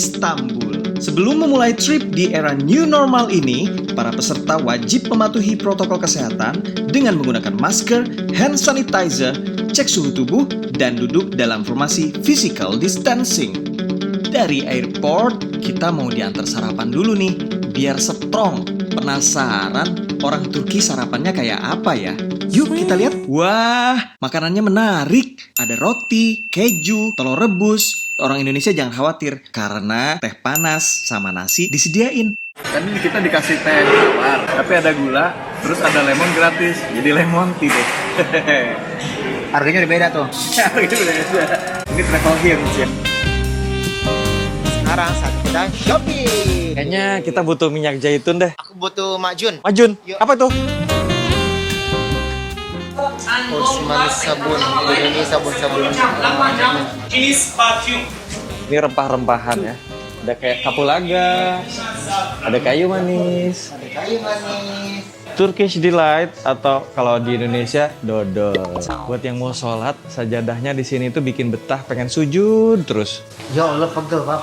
Istanbul. Sebelum memulai trip di era new normal ini, para peserta wajib mematuhi protokol kesehatan dengan menggunakan masker, hand sanitizer, cek suhu tubuh, dan duduk dalam formasi physical distancing. Dari airport, kita mau diantar sarapan dulu nih, biar strong. Penasaran orang Turki sarapannya kayak apa ya? Yuk kita lihat. Wah, makanannya menarik. Ada roti, keju, telur rebus. Orang Indonesia jangan khawatir, karena teh panas sama nasi disediain. Tadi kita dikasih teh tawar, tapi ada gula, terus ada lemon gratis. Jadi lemon tea deh. Harganya udah beda tuh. Harganya udah beda. Ini travel hints ya. Sekarang saat kita shopping. Kayaknya kita butuh minyak zaitun deh. Aku butuh Majun. Majun, Yuk. apa tuh? Manis sabun. Ini sabun-sabun. Ini rempah-rempahan ya. Ada kayak kapulaga, ada kayu manis, Kayu manis. Turkish Delight, atau kalau di Indonesia dodol. Buat yang mau sholat, sajadahnya di sini tuh bikin betah, pengen sujud terus. Ya Allah, pegel pak.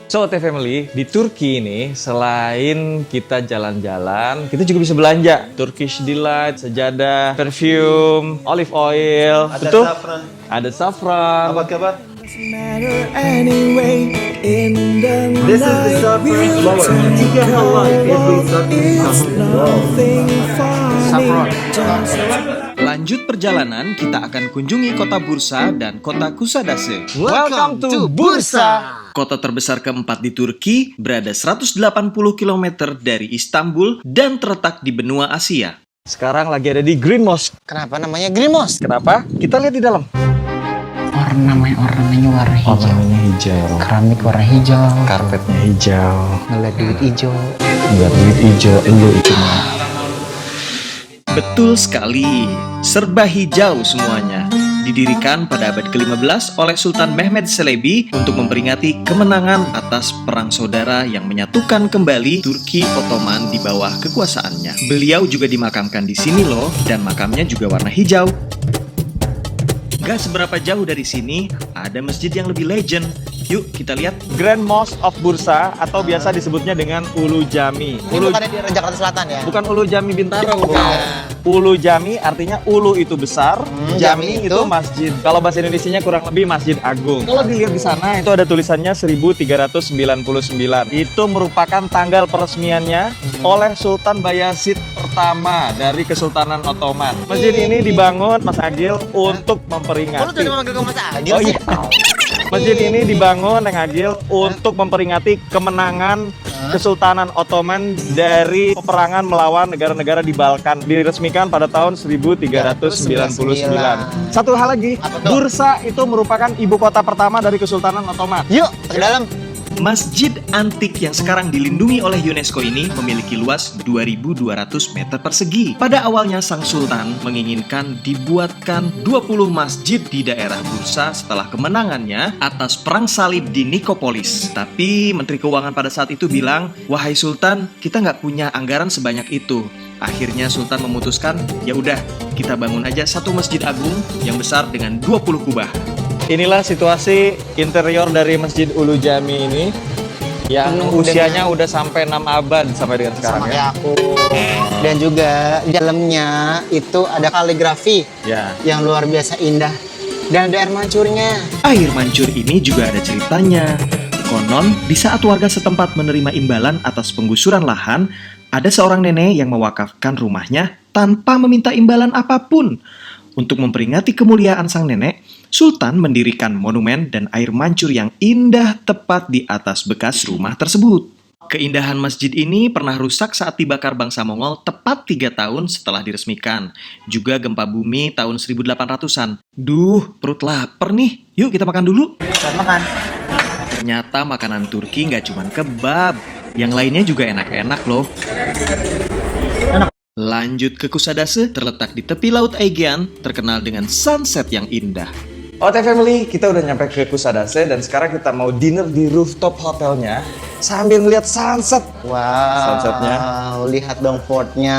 So, Teh Family, di Turki ini selain kita jalan-jalan, kita juga bisa belanja. Turkish Delight, sajadah, perfume, olive oil, betul? Saffron. Ada saffron. Apa kabar? Anyway, in the This is the saffron flower. Jika halal, every saffron. Lanjut perjalanan, kita akan kunjungi kota Bursa dan kota Kusadase. Welcome to Bursa. Kota terbesar keempat di Turki, berada 180 km dari Istanbul dan terletak di benua Asia. Sekarang lagi ada di Green Mosque. Kenapa namanya Green Mosque? Kenapa? Kita lihat di dalam. Ornamennya warna hijau. Ornamennya hijau. Keramik warna hijau. Karpetnya hijau. Ngeliat duit hijau. Enggak duit hijau, elu itu mah. Betul sekali, serba hijau semuanya. Didirikan pada abad ke-15 oleh Sultan Mehmed Çelebi untuk memperingati kemenangan atas perang saudara yang menyatukan kembali Turki Ottoman di bawah kekuasaannya. Beliau juga dimakamkan di sini loh, dan makamnya juga warna hijau. Gak seberapa jauh dari sini, ada masjid yang lebih legend. Yuk kita lihat. Grand Mosque of Bursa, atau biasa disebutnya dengan Ulu Jami. Ini bukannya di Jakarta Selatan ya? Bukan Ulu Jami Bintaro. Bukan. Ulu Jami artinya ulu itu besar, Jami Jami itu itu masjid. Kalau bahasa Indonesianya kurang lebih Masjid Agung. Kalau dilihat di sana itu ada tulisannya 1399. Itu merupakan tanggal peresmiannya oleh Sultan Bayezid pertama dari Kesultanan Ottoman. Masjid ini dibangun, Mas Agil, untuk Oh, lu memperingati. tadi manggil gue Mas Agil Oh sih? iya. Masjid ini dibangun, Neng Agil, untuk memperingati kemenangan Kesultanan Ottoman dari peperangan melawan negara-negara di Balkan. Diresmikan pada tahun 1399. Satu hal lagi, Apa tuh? Bursa itu merupakan ibu kota pertama dari Kesultanan Ottoman. Yuk, ke dalam. Masjid antik yang sekarang dilindungi oleh UNESCO ini memiliki luas 2.200 meter persegi. Pada awalnya sang sultan menginginkan dibuatkan 20 masjid di daerah Bursa setelah kemenangannya atas perang salib di Nikopolis. Tapi Menteri Keuangan pada saat itu bilang, "Wahai Sultan, kita nggak punya anggaran sebanyak itu." Akhirnya Sultan memutuskan, ya udah kita bangun aja satu masjid agung yang besar dengan 20 kubah. Inilah situasi interior dari Masjid Ulu Jami ini yang Penuh usianya udah sampai 6 abad sampai dengan sekarang Sama ya. kayak aku. Dan juga di dalamnya itu ada kaligrafi Ya. yang luar biasa indah. Dan ada air mancurnya. Air mancur ini juga ada ceritanya. Konon, di saat warga setempat menerima imbalan atas penggusuran lahan, ada seorang nenek yang mewakafkan rumahnya tanpa meminta imbalan apapun. Untuk memperingati kemuliaan sang nenek, Sultan mendirikan monumen dan air mancur yang indah tepat di atas bekas rumah tersebut. Keindahan masjid ini pernah rusak saat dibakar bangsa Mongol tepat 3 tahun setelah diresmikan. Juga gempa bumi tahun 1800-an. Duh, perut lapar nih. Yuk kita makan dulu. Selamat makan. Ternyata makanan Turki nggak cuma kebab. Yang lainnya juga enak-enak loh. Lanjut ke Kusadase, terletak di tepi Laut Aegean, terkenal dengan sunset yang indah. Oke Family, kita udah nyampe ke Kusadase dan sekarang kita mau dinner di rooftop hotelnya sambil ngeliat sunset. Wow. Sunsetnya. Lihat dong fortnya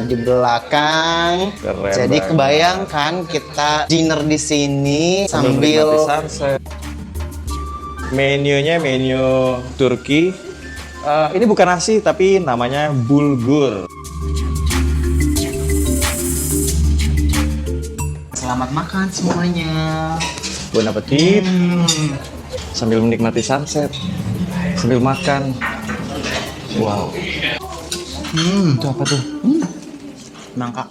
di belakang. Keren Jadi banget. kebayang kan kita dinner di sini sambil menikmati sunset. Menunya menu Turki. Ini bukan nasi tapi namanya bulgur. Selamat makan semuanya. Bon appetit. Sambil menikmati sunset, sambil makan. Wow. Itu apa tuh? Nangka.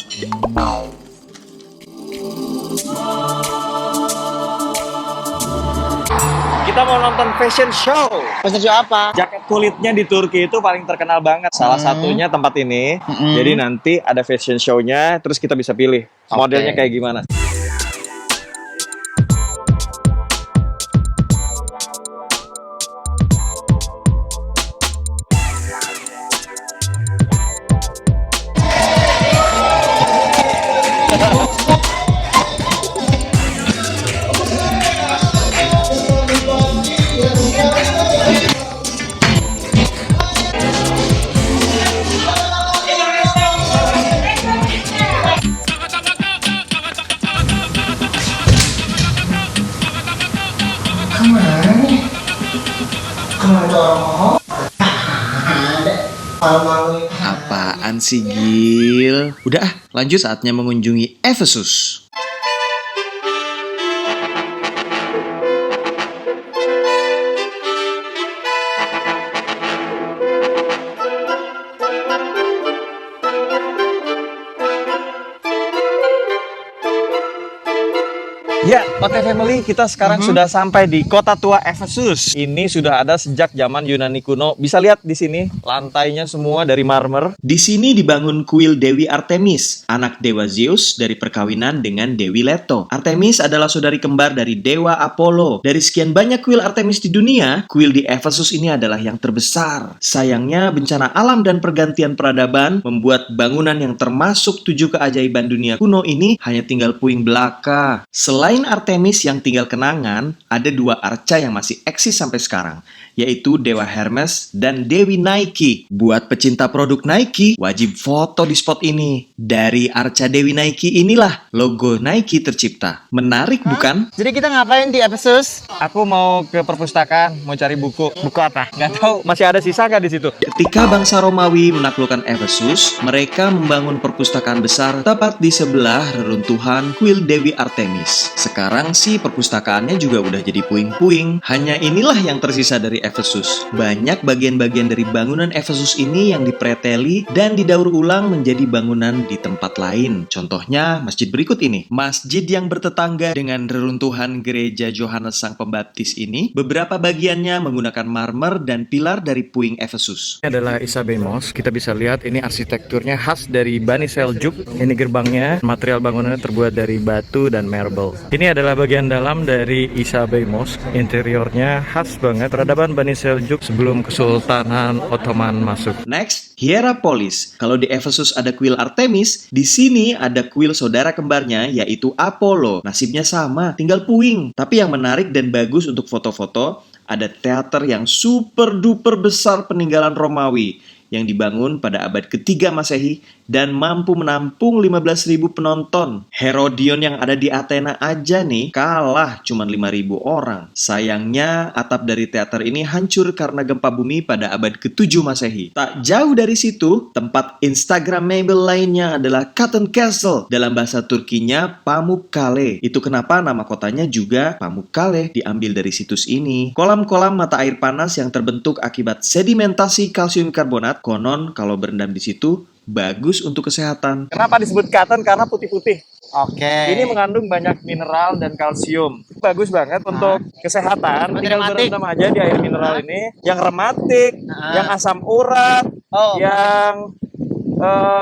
Kita mau nonton fashion show. Pesan show apa? Jaket kulitnya di Turki itu paling terkenal banget. Salah satunya tempat ini. Jadi nanti ada fashion show-nya, terus kita bisa pilih modelnya kayak gimana. Apaan sih, Gil? Udah lanjut saatnya mengunjungi Efesus. Ya, Ote Family, kita sekarang sudah sampai di kota tua Efesus. Ini sudah ada sejak zaman Yunani kuno. Bisa lihat di sini, lantainya semua dari marmer. Di sini dibangun kuil Dewi Artemis, anak dewa Zeus dari perkawinan dengan Dewi Leto. Artemis adalah saudari kembar dari dewa Apollo. Dari sekian banyak kuil Artemis di dunia, kuil di Efesus ini adalah yang terbesar. Sayangnya, bencana alam dan pergantian peradaban membuat bangunan yang termasuk 7 keajaiban dunia kuno ini hanya tinggal puing belaka. Selain Artemis yang tinggal kenangan, ada 2 arca yang masih eksis sampai sekarang, yaitu Dewa Hermes dan Dewi Nike. Buat pecinta produk Nike, wajib foto di spot ini. Dari arca Dewi Nike inilah logo Nike tercipta. Menarik bukan? Jadi kita ngapain di Efesus? Aku mau ke perpustakaan, mau cari buku. Buku apa? Nggak tahu, masih ada sisa nggak di situ? Ketika bangsa Romawi menaklukkan Efesus, mereka membangun perpustakaan besar tepat di sebelah reruntuhan kuil Dewi Artemis. Sekarang sih perpustakaannya juga udah jadi puing-puing. Hanya inilah yang tersisa dari Efesus. Banyak bagian-bagian dari bangunan Efesus ini yang dipreteli dan didaur ulang menjadi bangunan di tempat lain. Contohnya masjid berikut ini. Masjid yang bertetangga dengan reruntuhan gereja Yohanes Sang Pembaptis ini, beberapa bagiannya menggunakan marmer dan pilar dari puing Efesus. Ini adalah Isabe Mosque. Kita bisa lihat ini arsitekturnya khas dari Bani Seljuk. Ini gerbangnya, material bangunannya terbuat dari batu dan marble. Ini adalah bagian dalam dari Isabe Mosque. Interiornya khas banget peradaban Bani Seljuk sebelum Kesultanan Ottoman masuk. Next, Hierapolis. Kalau di Efesus ada kuil Artemis, di sini ada kuil saudara kembarnya yaitu Apollo. Nasibnya sama, tinggal puing. Tapi yang menarik dan bagus untuk foto-foto, ada teater yang super duper besar peninggalan Romawi yang dibangun pada abad ketiga Masehi dan mampu menampung 15.000 penonton. Herodion yang ada di Athena aja nih kalah cuma 5.000 orang. Sayangnya atap dari teater ini hancur karena gempa bumi pada abad ke-7 Masehi. Tak jauh dari situ, tempat instagramable lainnya adalah Cotton Castle. Dalam bahasa Turkinya Pamukkale. Itu kenapa nama kotanya juga Pamukkale diambil dari situs ini. Kolam-kolam mata air panas yang terbentuk akibat sedimentasi kalsium karbonat, konon kalau berendam di situ bagus untuk kesehatan. Kenapa disebut cotton? Karena putih-putih. Oke. Ini mengandung banyak mineral dan kalsium. Bagus banget untuk kesehatan. Tinggal Rematik. berendam aja di air mineral ini. Yang rematik, yang asam urat, yang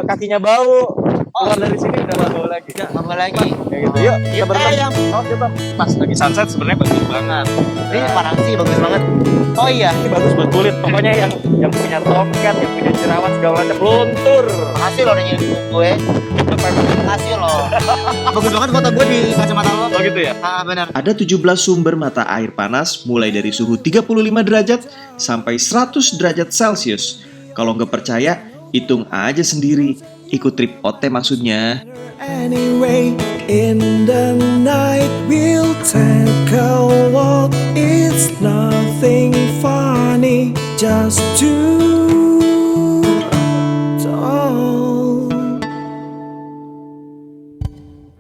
kakinya bau. Keluar dari sini udah gak bau lagi. Tambah lagi. Kayak gitu. Yuk, kita berendam. yang Coba. Pas lagi sunset sebenarnya bagus banget. ini parang sih bagus banget. Oh iya. Ini bagus buat kulit. Pokoknya yang punya tongkat, yang punya jerawat segala macam luntur. Makasih loh nanya gue. Makasih loh. Bagus banget foto gue di kacamata lo. Oh gitu ya? Ah benar. Ada 17 sumber mata air panas mulai dari suhu 35 derajat sampai 100 derajat Celcius. Kalau nggak percaya, hitung aja sendiri. Ikut trip OT maksudnya. Anyway, In the night we'll take a walk. It's nothing funny, just two tall.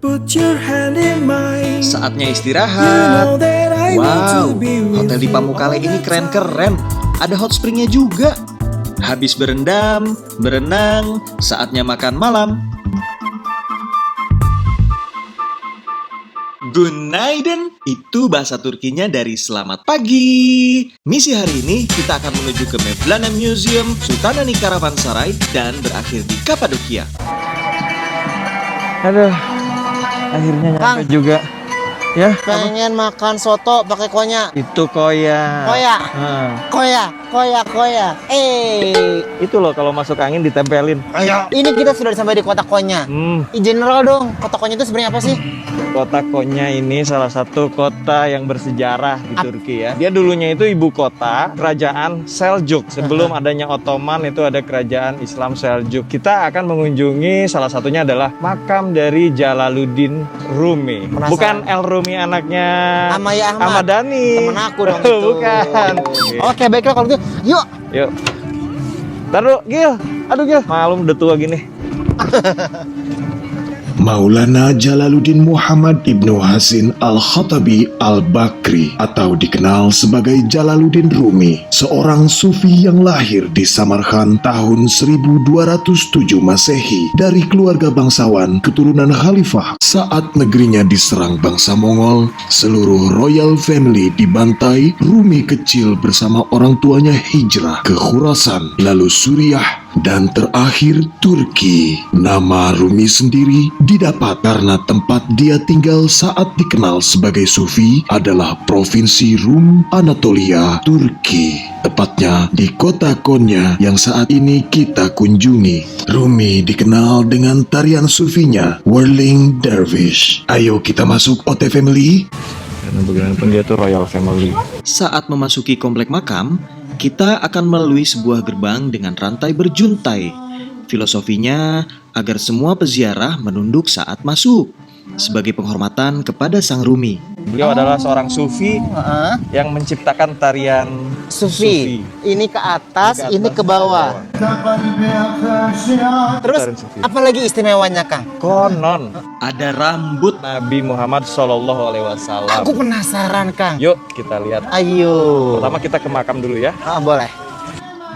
Put your hand in mine. Saatnya You know istirahat. that I want to Wow, be with hotel di you Pamukkale all ini the keren-keren. Ada hot springnya juga. Habis berendam, berenang, saatnya makan malam. Günaydın, itu bahasa Turkinya dari selamat pagi. Misi hari ini kita akan menuju ke Mevlana Museum, Sultanahani Karavansaray, dan berakhir di Kapadokia. Aduh, akhirnya nyampe Kang. juga. Ya, Pengen makan soto pakai konya. itu koya. Koya. Nah, Koya. itu loh kalau masuk angin ditempelin. Ini kita sudah sampai di kota Konya. General dong, kota Konya itu sebenarnya apa sih? Kota Konya ini salah satu kota yang bersejarah di Turki ya. Dia dulunya itu ibu kota kerajaan Seljuk. Sebelum adanya Ottoman itu ada kerajaan Islam Seljuk. Kita akan mengunjungi salah satunya adalah makam dari Jalaluddin Rumi. Penasaran. Bukan El Rumi anaknya Amaya Ahmad. Ahmad Dhani. Temen aku dong itu. Bukan. Oke, baiklah kalau gitu. Yuk. Yuk. Taruh, Gil. Aduh, Gil. Malum udah tua gini. Maulana Jalaluddin Muhammad Ibnu Hasin Al-Khattabi Al-Bakri atau dikenal sebagai Jalaluddin Rumi, seorang sufi yang lahir di Samarkand tahun 1207 Masehi dari keluarga bangsawan keturunan khalifah. Saat negerinya diserang bangsa Mongol, seluruh royal family dibantai. Rumi kecil bersama orang tuanya hijrah ke Khurasan, lalu Suriah, dan terakhir Turki. Nama Rumi sendiri didapat karena tempat dia tinggal saat dikenal sebagai sufi adalah Provinsi Rum, Anatolia, Turki. Tepatnya di kota Konya yang saat ini kita kunjungi. Rumi dikenal dengan tarian sufinya, Whirling Dervish. Ayo kita masuk OT Family. Karena bagaimanapun dia tuh royal family. Saat memasuki komplek makam, kita akan melalui sebuah gerbang dengan rantai berjuntai. Filosofinya agar semua peziarah menunduk saat masuk, sebagai penghormatan kepada Sang Rumi. Beliau adalah seorang sufi yang menciptakan tarian Sufi. Ini ke atas, ini ke bawah. Terus Tarian sufi. apa lagi istimewanya, Kang? Konon Ada rambut. Nabi Muhammad SAW. Aku penasaran, Kang. Yuk kita lihat. Ayo. Pertama kita ke makam dulu ya. Boleh.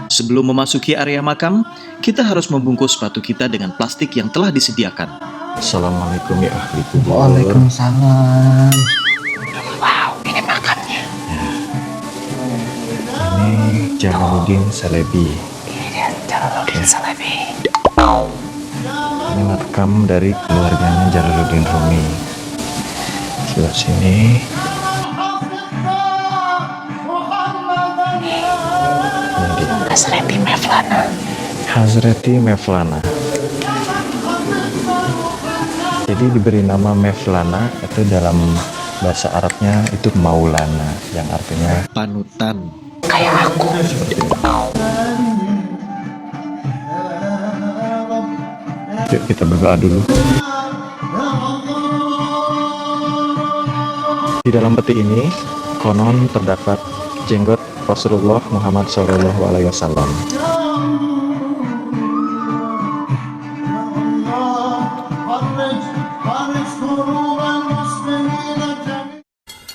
Sebelum memasuki area makam, kita harus membungkus sepatu kita dengan plastik yang telah disediakan. Assalamualaikum ya ahli kubur. Waalaikumsalam. Wow, ini makamnya. Ini Jalaluddin Salebi. Jalaluddin Salebi. Ini makam dari keluarganya Jalaluddin Rumi. Sebelah sini. Hazreti Mevlana. Hazreti Mevlana. Jadi diberi nama Mevlana itu dalam bahasa Arabnya itu Maulana yang artinya Panutan. Kayak aku. yuk kita berdoa dulu. Di dalam peti ini konon terdapat jenggot Rasulullah Muhammad SAW.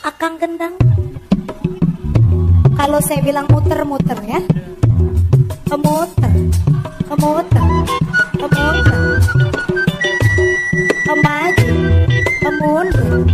Akang gendang. Kalau saya bilang muter-muter ya. Kemuter. Kemuter. Kemuter. Kemaju. Kemundur.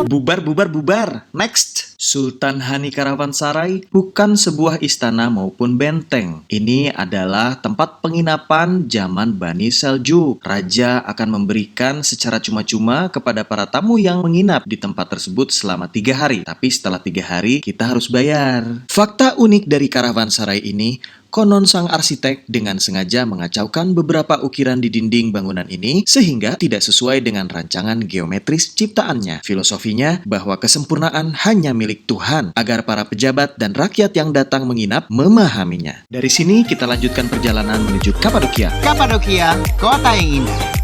Bubar. Next. Sultanahani Karavansaray bukan sebuah istana maupun benteng. Ini adalah tempat penginapan zaman Bani Seljuk. Raja akan memberikan secara cuma-cuma kepada para tamu yang menginap di tempat tersebut selama 3 hari. Tapi setelah 3 hari, kita harus bayar. Fakta unik dari Karavansaray ini, konon sang arsitek dengan sengaja mengacaukan beberapa ukiran di dinding bangunan ini sehingga tidak sesuai dengan rancangan geometris ciptaannya. Filosofinya bahwa kesempurnaan hanya milik Tuhan agar para pejabat dan rakyat yang datang menginap memahaminya. Dari sini kita lanjutkan perjalanan menuju Kapadokia. Kapadokia, kota yang indah.